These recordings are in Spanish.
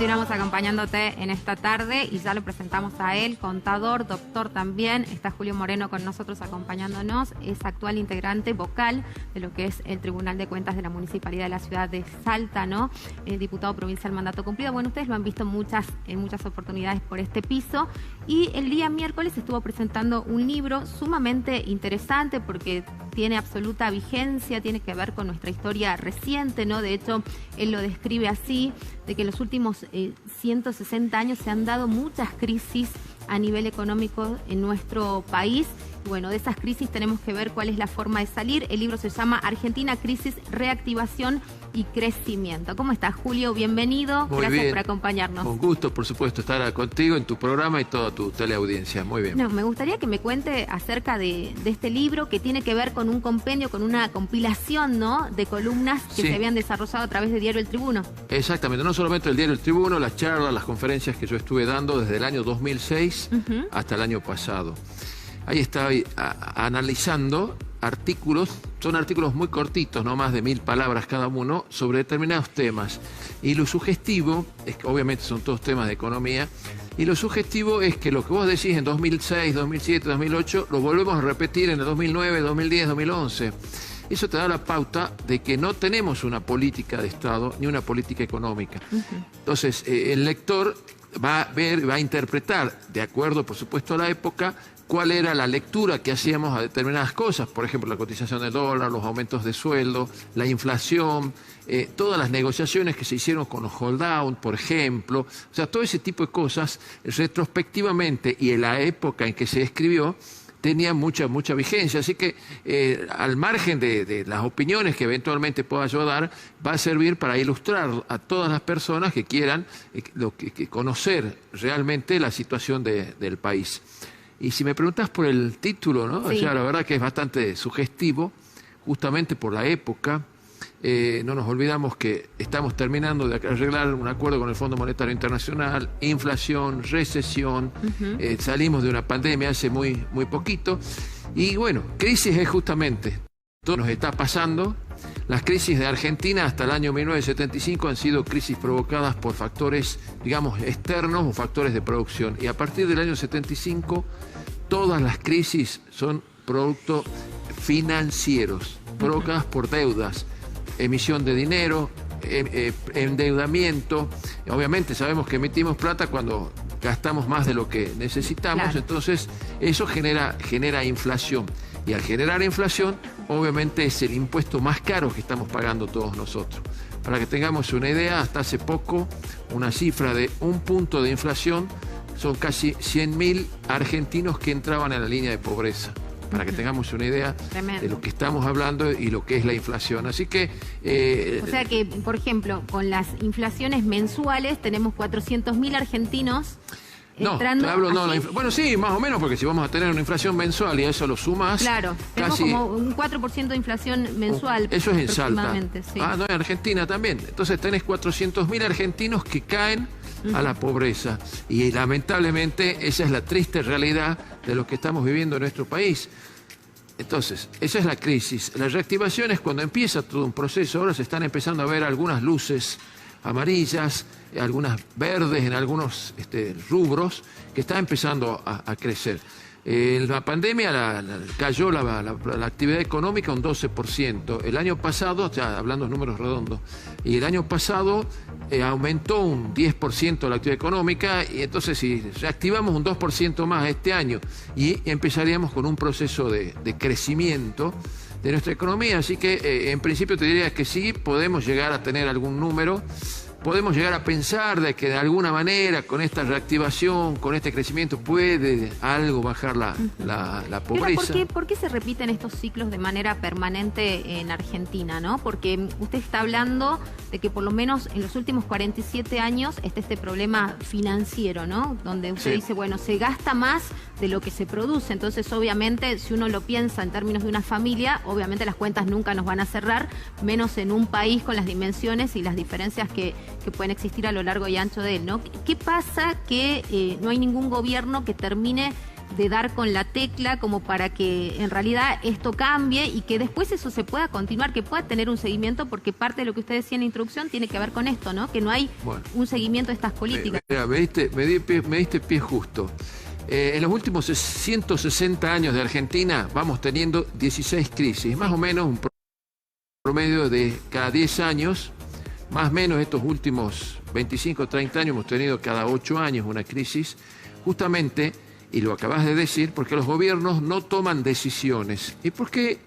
Continuamos acompañándote en esta tarde y ya lo presentamos a él, contador, doctor también. Está Julio Moreno con nosotros acompañándonos. Es actual integrante vocal de lo que es el Tribunal de Cuentas de la Municipalidad de la Ciudad de Salta, ¿no? Diputado provincial mandato cumplido. Bueno, ustedes lo han visto en muchas oportunidades por este piso. Y el día miércoles estuvo presentando un libro sumamente interesante porque tiene absoluta vigencia, tiene que ver con nuestra historia reciente, ¿no? De hecho, él lo describe así, de que en los últimos 160 años se han dado muchas crisis a nivel económico en nuestro país. Bueno, de esas crisis tenemos que ver cuál es la forma de salir. El libro se llama Argentina, Crisis, Reactivación y Crecimiento. ¿Cómo estás, Julio? Bienvenido. Muy Gracias bien. por acompañarnos. Un gusto, por supuesto, estar contigo en tu programa y toda tu teleaudiencia. Muy bien. No, me gustaría que me cuente acerca de este libro que tiene que ver con un compendio, con una compilación, ¿no?, de columnas que se habían desarrollado a través de Diario El Tribuno. Exactamente, no solamente el Diario El Tribuno, las charlas, las conferencias que yo estuve dando desde el año 2006 hasta el año pasado. Ahí estaba analizando artículos, son artículos muy cortitos, no más de 1000 palabras cada uno, sobre determinados temas. Y lo sugestivo, es que obviamente son todos temas de economía, y lo sugestivo es que lo que vos decís en 2006, 2007, 2008, lo volvemos a repetir en el 2009, 2010, 2011. Eso te da la pauta de que no tenemos una política de Estado ni una política económica. Entonces, el lector va a ver, va a interpretar, de acuerdo, por supuesto, a la época, cuál era la lectura que hacíamos a determinadas cosas, por ejemplo, la cotización del dólar, los aumentos de sueldo, la inflación, todas las negociaciones que se hicieron con los hold down, por ejemplo, o sea, todo ese tipo de cosas, retrospectivamente y en la época en que se escribió, tenía mucha vigencia, así que al margen de las opiniones que eventualmente pueda yo dar, va a servir para ilustrar a todas las personas que quieran conocer realmente la situación del país. Y si me preguntas por el título, ¿no? Sí. O sea, la verdad que es bastante sugestivo, justamente por la época. No nos olvidamos que estamos terminando de arreglar un acuerdo con el Fondo Monetario Internacional, inflación, recesión, salimos de una pandemia hace muy poquito. Y bueno, crisis es justamente, todo nos está pasando. Las crisis de Argentina hasta el año 1975 han sido crisis provocadas por factores, digamos, externos o factores de producción. Y a partir del año 75, todas las crisis son productos financieros, provocadas por deudas, emisión de dinero, endeudamiento. Obviamente sabemos que emitimos plata cuando gastamos más de lo que necesitamos, claro. Entonces eso genera inflación. Y al generar inflación, obviamente es el impuesto más caro que estamos pagando todos nosotros. Para que tengamos una idea, hasta hace poco, una cifra de 1 punto de inflación son casi 100.000 argentinos que entraban en la línea de pobreza. Para que tengamos una idea de lo que estamos hablando y lo que es la inflación. Así que... o sea que, por ejemplo, con las inflaciones mensuales tenemos 400.000 argentinos... Bueno, sí, más o menos, porque si vamos a tener una inflación mensual y a eso lo sumas... Claro, tenemos como un 4% de inflación mensual. Eso es en Salta. Sí. No, en Argentina también. Entonces tenés 400.000 argentinos que caen a la pobreza. Y lamentablemente esa es la triste realidad de lo que estamos viviendo en nuestro país. Entonces, esa es la crisis. La reactivación es cuando empieza todo un proceso. Ahora se están empezando a ver algunas luces amarillas, algunas verdes en algunos rubros que está empezando a crecer. La pandemia cayó la actividad económica un 12%. El año pasado, ya hablando de números redondos, y el año pasado aumentó un 10% la actividad económica, y entonces si reactivamos un 2% más este año y empezaríamos con un proceso de crecimiento de nuestra economía. Así que en principio te diría que sí, podemos llegar a tener algún número, podemos llegar a pensar de que de alguna manera con esta reactivación, con este crecimiento puede algo bajar la pobreza. ¿Por qué se repiten estos ciclos de manera permanente en Argentina, ¿no? Porque usted está hablando de que por lo menos en los últimos 47 años está este problema financiero, ¿no? Donde usted dice, bueno, se gasta más de lo que se produce. Entonces, obviamente, si uno lo piensa en términos de una familia, obviamente las cuentas nunca nos van a cerrar, menos en un país con las dimensiones y las diferencias que pueden existir a lo largo y ancho de él, ¿no? ¿Qué pasa que no hay ningún gobierno que termine de dar con la tecla como para que en realidad esto cambie y que después eso se pueda continuar, que pueda tener un seguimiento, porque parte de lo que usted decía en la introducción tiene que ver con esto, ¿no? Que no hay un seguimiento de estas políticas. Me diste pie justo. En los últimos 160 años de Argentina vamos teniendo 16 crisis, más o menos un promedio de cada 10 años, más o menos estos últimos 25 o 30 años hemos tenido cada 8 años una crisis, justamente, y lo acabas de decir, porque los gobiernos no toman decisiones. ¿Y por qué?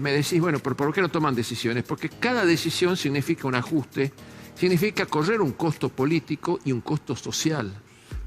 Me decís, bueno, ¿pero por qué no toman decisiones? Porque cada decisión significa un ajuste, significa correr un costo político y un costo social.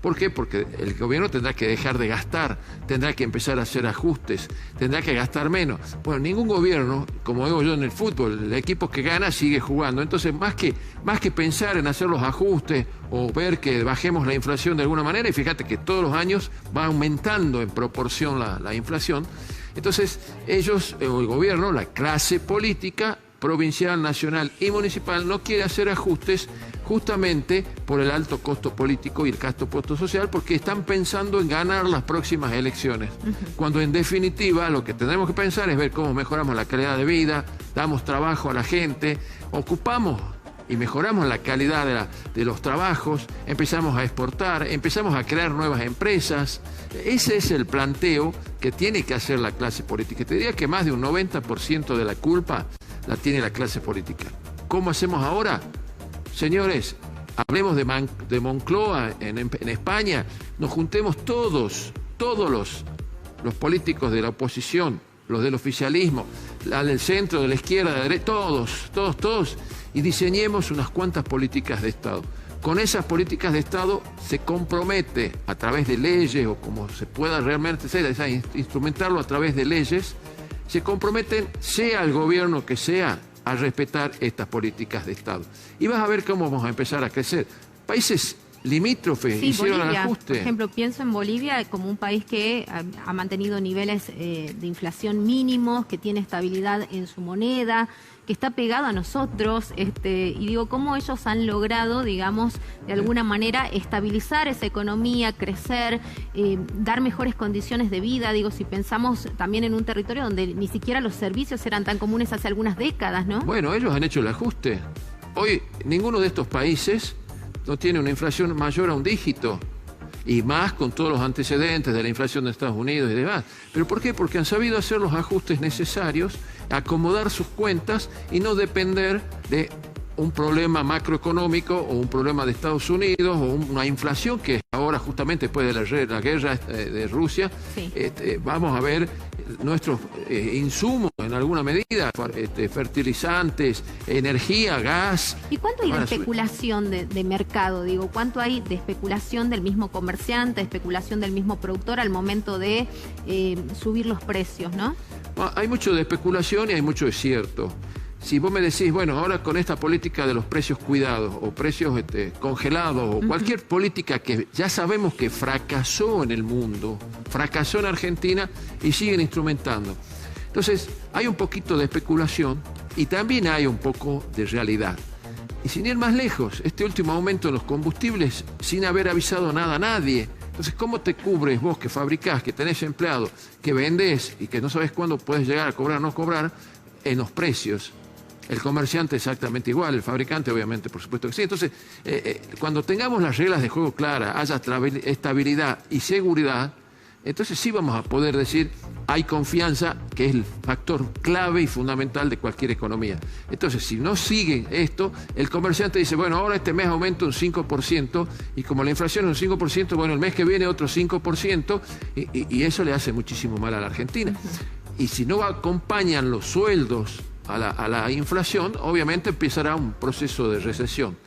¿Por qué? Porque el gobierno tendrá que dejar de gastar, tendrá que empezar a hacer ajustes, tendrá que gastar menos. Bueno, ningún gobierno, como digo yo en el fútbol, el equipo que gana sigue jugando. Entonces, más que pensar en hacer los ajustes o ver que bajemos la inflación de alguna manera, y fíjate que todos los años va aumentando en proporción la inflación, entonces ellos, o el gobierno, la clase política, provincial, nacional y municipal, no quiere hacer ajustes justamente por el alto costo político y el alto costo social, porque están pensando en ganar las próximas elecciones. Cuando en definitiva lo que tenemos que pensar es ver cómo mejoramos la calidad de vida, damos trabajo a la gente, ocupamos y mejoramos la calidad de los trabajos, empezamos a exportar, empezamos a crear nuevas empresas. Ese es el planteo que tiene que hacer la clase política. Te diría que más de un 90% de la culpa la tiene la clase política. ¿Cómo hacemos ahora? Señores, hablemos de Moncloa en España, nos juntemos todos los políticos de la oposición, los del oficialismo, la del centro, de la izquierda, de la derecha, todos, y diseñemos unas cuantas políticas de Estado. Con esas políticas de Estado se compromete a través de leyes, o como se pueda realmente instrumentarlo a través de leyes, se comprometen, sea el gobierno que sea, a respetar estas políticas de Estado. Y vas a ver cómo vamos a empezar a crecer. Países limítrofes hicieron el ajuste. Por ejemplo, pienso en Bolivia como un país que ha mantenido niveles de inflación mínimos, que tiene estabilidad en su moneda, que está pegado a nosotros, y digo, cómo ellos han logrado, digamos, de alguna manera estabilizar esa economía, crecer, dar mejores condiciones de vida. Digo, si pensamos también en un territorio donde ni siquiera los servicios eran tan comunes hace algunas décadas, ¿no? Bueno, ellos han hecho el ajuste. Hoy ninguno de estos países no tiene una inflación mayor a un dígito, y más con todos los antecedentes de la inflación de Estados Unidos y demás. ¿Pero por qué? Porque han sabido hacer los ajustes necesarios, acomodar sus cuentas y no depender de un problema macroeconómico o un problema de Estados Unidos o una inflación que ahora justamente después de la guerra de Rusia, sí. Vamos a ver nuestros insumos en alguna medida, fertilizantes, energía, gas. ¿Y cuánto hay de especulación de mercado? Digo, ¿cuánto hay de especulación del mismo comerciante, de especulación del mismo productor al momento de subir los precios, ¿no? Hay mucho de especulación y hay mucho de cierto. Si vos me decís, bueno, ahora con esta política de los precios cuidados o precios congelados o cualquier política que ya sabemos que fracasó en el mundo, fracasó en Argentina y siguen instrumentando. Entonces, hay un poquito de especulación y también hay un poco de realidad. Y sin ir más lejos, este último aumento de los combustibles sin haber avisado nada a nadie. Entonces, ¿cómo te cubres vos que fabricás, que tenés empleados, que vendés y que no sabes cuándo puedes llegar a cobrar o no cobrar en los precios? El comerciante exactamente igual, el fabricante obviamente, por supuesto que sí. Entonces, cuando tengamos las reglas de juego claras, haya estabilidad y seguridad, entonces sí vamos a poder decir, hay confianza, que es el factor clave y fundamental de cualquier economía. Entonces, si no siguen esto, el comerciante dice, bueno, ahora este mes aumenta un 5%, y como la inflación es un 5%, bueno, el mes que viene otro 5%, y eso le hace muchísimo mal a la Argentina. Y si no acompañan los sueldos a la inflación, obviamente empezará un proceso de recesión.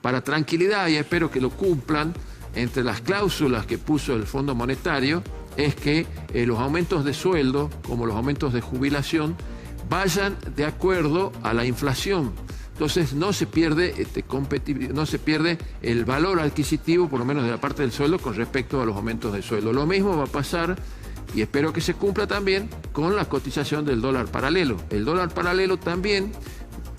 Para tranquilidad, y espero que lo cumplan, entre las cláusulas que puso el Fondo Monetario, es que los aumentos de sueldo, como los aumentos de jubilación, vayan de acuerdo a la inflación. Entonces no se pierde no se pierde el valor adquisitivo, por lo menos de la parte del sueldo, con respecto a los aumentos de sueldo. Lo mismo va a pasar, y espero que se cumpla también, con la cotización del dólar paralelo. El dólar paralelo también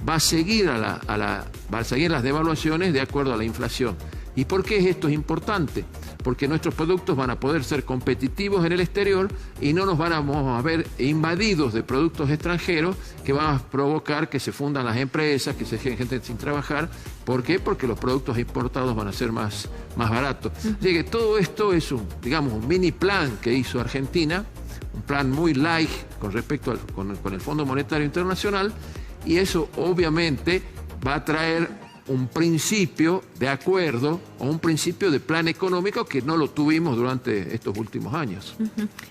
va a seguir va a seguir las devaluaciones de acuerdo a la inflación. ¿Y por qué esto es importante? porque nuestros productos van a poder ser competitivos en el exterior y no nos vamos a ver invadidos de productos extranjeros que van a provocar que se fundan las empresas, que se dejen gente sin trabajar. ¿Por qué? Porque los productos importados van a ser más baratos. Así que todo esto es un mini plan que hizo Argentina, un plan muy light con respecto con el Fondo Monetario Internacional, y eso obviamente va a traer un principio de acuerdo o un principio de plan económico que no lo tuvimos durante estos últimos años.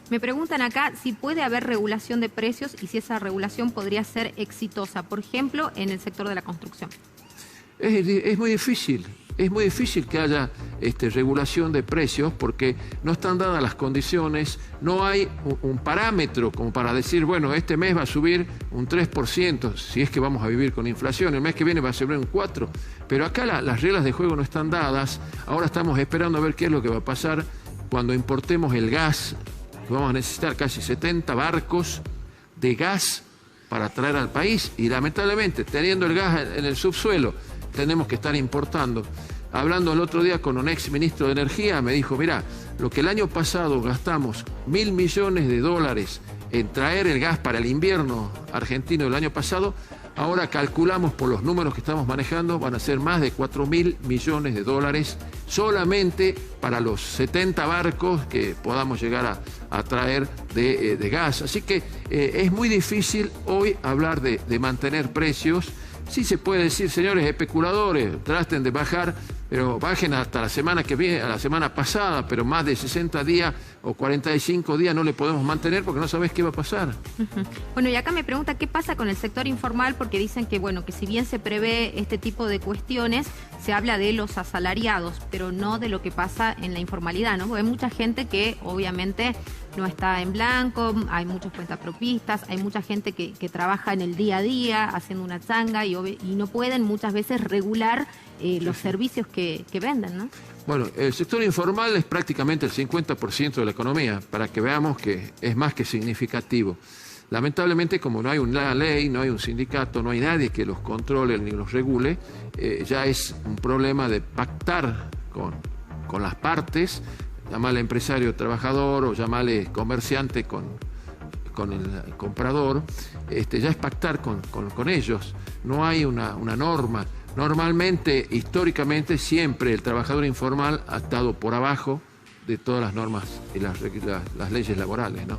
Me preguntan acá si puede haber regulación de precios y si esa regulación podría ser exitosa, por ejemplo, en el sector de la construcción. Es muy difícil. Es muy difícil que haya regulación de precios porque no están dadas las condiciones, no hay un parámetro como para decir, bueno, este mes va a subir un 3%, si es que vamos a vivir con inflación, el mes que viene va a subir un 4%, pero acá las reglas de juego no están dadas. Ahora estamos esperando a ver qué es lo que va a pasar cuando importemos el gas. Vamos a necesitar casi 70 barcos de gas para traer al país y lamentablemente teniendo el gas en el subsuelo, tenemos que estar importando. Hablando el otro día con un ex ministro de Energía, me dijo, mira, lo que el año pasado gastamos $1.000 millones en traer el gas para el invierno argentino del año pasado, ahora calculamos por los números que estamos manejando, van a ser más de $4.000 millones solamente para los 70 barcos que podamos llegar a traer de gas. Así que es muy difícil hoy hablar de mantener precios. Sí se puede decir, señores especuladores, traten de bajar, pero bajen hasta la semana que viene, a la semana pasada, pero más de 60 días o 45 días no le podemos mantener porque no sabés qué va a pasar. Bueno, y acá me pregunta qué pasa con el sector informal, porque dicen que, bueno, que si bien se prevé este tipo de cuestiones, se habla de los asalariados, pero no de lo que pasa en la informalidad, ¿no? Porque hay mucha gente que obviamente no está en blanco, hay muchos cuentapropistas, hay mucha gente que trabaja en el día a día haciendo una changa y no pueden muchas veces regular los servicios que venden, ¿no? Bueno, el sector informal es prácticamente el 50% de la economía, para que veamos que es más que significativo. Lamentablemente, como no hay una ley, no hay un sindicato, no hay nadie que los controle ni los regule, ya es un problema de pactar con las partes, llamarle empresario trabajador o llamarle comerciante con el comprador, ya es pactar con ellos. No hay una norma. Normalmente, históricamente, siempre el trabajador informal ha estado por abajo de todas las normas y las leyes laborales, ¿no?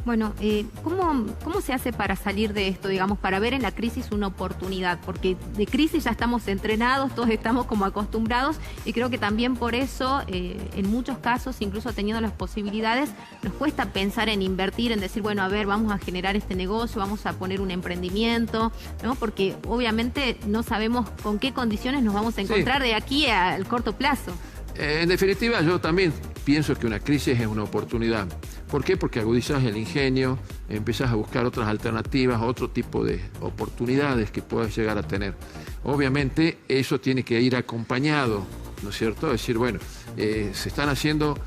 Bueno, ¿cómo se hace para salir de esto, digamos, para ver en la crisis una oportunidad? Porque de crisis ya estamos entrenados, todos estamos como acostumbrados y creo que también por eso, en muchos casos, incluso teniendo las posibilidades, nos cuesta pensar en invertir, en decir, bueno, a ver, vamos a generar este negocio, vamos a poner un emprendimiento, ¿no? Porque obviamente no sabemos con qué condiciones nos vamos a encontrar de aquí al corto plazo. En definitiva, yo también pienso que una crisis es una oportunidad. ¿Por qué? Porque agudizas el ingenio, empiezas a buscar otras alternativas, otro tipo de oportunidades que puedas llegar a tener. Obviamente, eso tiene que ir acompañado, ¿no es cierto? Es decir, bueno, se están haciendo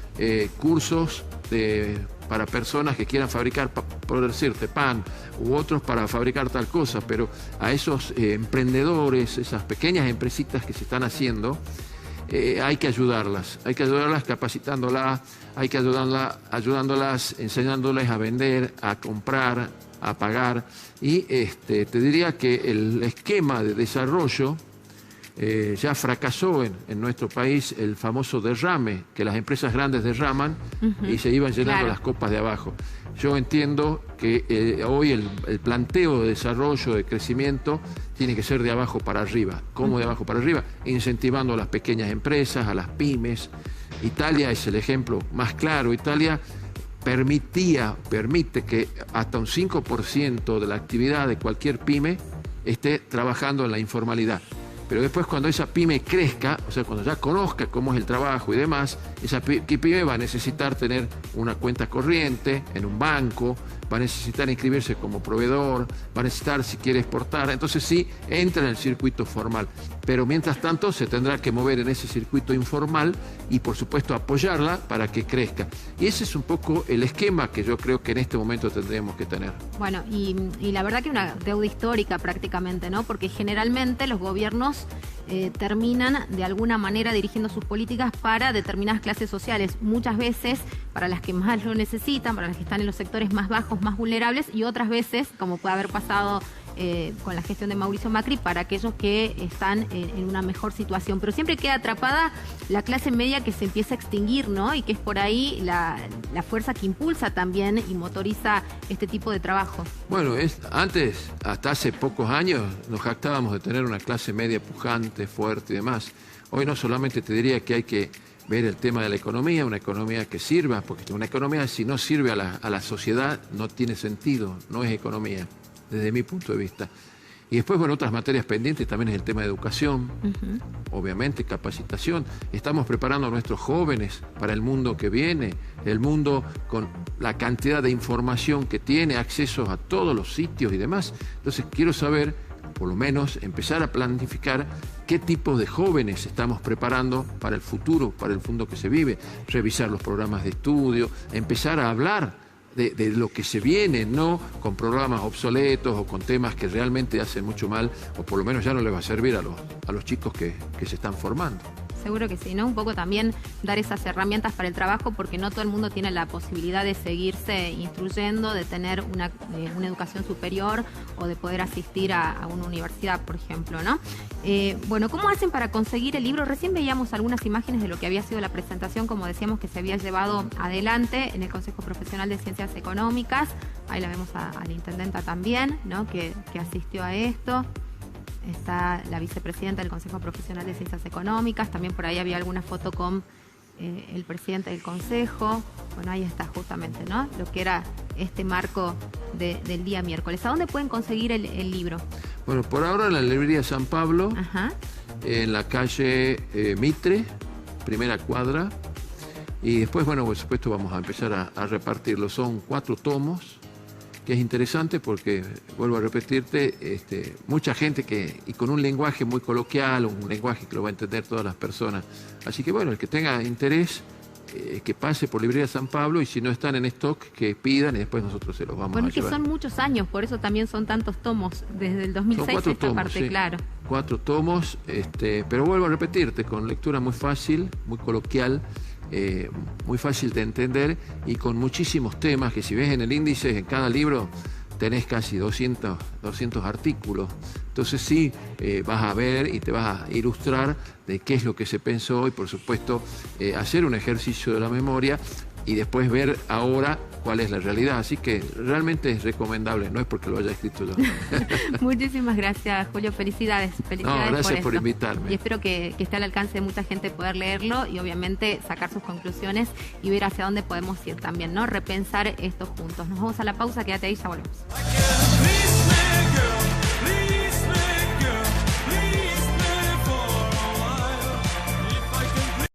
cursos para personas que quieran fabricar, por decirte, pan, u otros para fabricar tal cosa, pero a esos emprendedores, esas pequeñas empresitas que se están haciendo, hay que ayudarlas capacitándolas, hay que ayudándolas, enseñándoles a vender, a comprar, a pagar. Y te diría que el esquema de desarrollo ya fracasó en nuestro país, el famoso derrame, que las empresas grandes derraman y se iban llenando las copas de abajo. Yo entiendo que hoy el planteo de desarrollo, de crecimiento, tiene que ser de abajo para arriba. ¿Cómo de abajo para arriba? Incentivando a las pequeñas empresas, a las pymes. Italia es el ejemplo más claro. Italia permite que hasta un 5% de la actividad de cualquier pyme esté trabajando en la informalidad. Pero después, cuando esa pyme crezca, o sea, cuando ya conozca cómo es el trabajo y demás, esa pyme va a necesitar tener una cuenta corriente en un banco, va a necesitar inscribirse como proveedor, va a necesitar, si quiere, exportar. Entonces sí, entra en el circuito formal. Pero mientras tanto se tendrá que mover en ese circuito informal y, por supuesto, apoyarla para que crezca. Y ese es un poco el esquema que yo creo que en este momento tendríamos que tener. Bueno, y la verdad que una deuda histórica prácticamente, ¿no? Porque generalmente los gobiernos terminan de alguna manera dirigiendo sus políticas para determinadas clases sociales, muchas veces para las que más lo necesitan, para las que están en los sectores más bajos, más vulnerables, y otras veces, como puede haber pasado con la gestión de Mauricio Macri, para aquellos que están en una mejor situación. Pero siempre queda atrapada la clase media que se empieza a extinguir, ¿no? Y que es por ahí la fuerza que impulsa también y motoriza este tipo de trabajo. Bueno, antes, hasta hace pocos años, nos jactábamos de tener una clase media pujante, fuerte y demás. Hoy no solamente te diría que hay que ver el tema de la economía, una economía que sirva, porque una economía si no sirve a la sociedad no tiene sentido, no es economía, desde mi punto de vista. Y después, bueno, otras materias pendientes también es el tema de educación, obviamente, capacitación. Estamos preparando a nuestros jóvenes para el mundo que viene, el mundo con la cantidad de información que tiene, acceso a todos los sitios y demás. Entonces, quiero saber, por lo menos, empezar a planificar qué tipo de jóvenes estamos preparando para el futuro, para el mundo que se vive, revisar los programas de estudio, empezar a hablar de lo que se viene, no con programas obsoletos o con temas que realmente hacen mucho mal, o por lo menos ya no les va a servir a los chicos que se están formando. Seguro que sí, ¿no? Un poco también dar esas herramientas para el trabajo, porque no todo el mundo tiene la posibilidad de seguirse instruyendo, de tener una educación superior o de poder asistir a una universidad, por ejemplo, ¿no? Bueno, ¿cómo hacen para conseguir el libro? Recién veíamos algunas imágenes de lo que había sido la presentación, como decíamos, que se había llevado adelante en el Consejo Profesional de Ciencias Económicas. Ahí la vemos a la intendenta también, ¿no? Que asistió a esto. Está la vicepresidenta del Consejo Profesional de Ciencias Económicas, también por ahí había alguna foto con el presidente del Consejo. Bueno, ahí está justamente, ¿no? Lo que era este marco del día miércoles. ¿A dónde pueden conseguir el libro? Bueno, por ahora en la librería San Pablo, en la calle Mitre, primera cuadra, y después, bueno, por supuesto vamos a empezar a repartirlo. Son 4 tomos, que es interesante porque, vuelvo a repetirte, mucha gente y con un lenguaje muy coloquial, un lenguaje que lo va a entender todas las personas. Así que bueno, el que tenga interés, que pase por Librería San Pablo, y si no están en stock, que pidan y después nosotros se los vamos a llevar. Bueno, que son muchos años, por eso también son tantos tomos, desde el 2006 son 4 esta tomos, parte, sí. claro. 4 tomos, pero vuelvo a repetirte, con lectura muy fácil, muy coloquial, muy fácil de entender y con muchísimos temas que, si ves en el índice, en cada libro tenés casi 200 artículos. Entonces sí, vas a ver y te vas a ilustrar de qué es lo que se pensó y, por supuesto, hacer un ejercicio de la memoria y después ver ahora cuál es la realidad. Así que realmente es recomendable, no es porque lo haya escrito yo. Muchísimas gracias, Julio. Felicidades. No, gracias por invitarme. Y espero que esté al alcance de mucha gente poder leerlo y obviamente sacar sus conclusiones y ver hacia dónde podemos ir también, ¿no? Repensar esto juntos. Nos vamos a la pausa, quédate ahí, ya volvemos.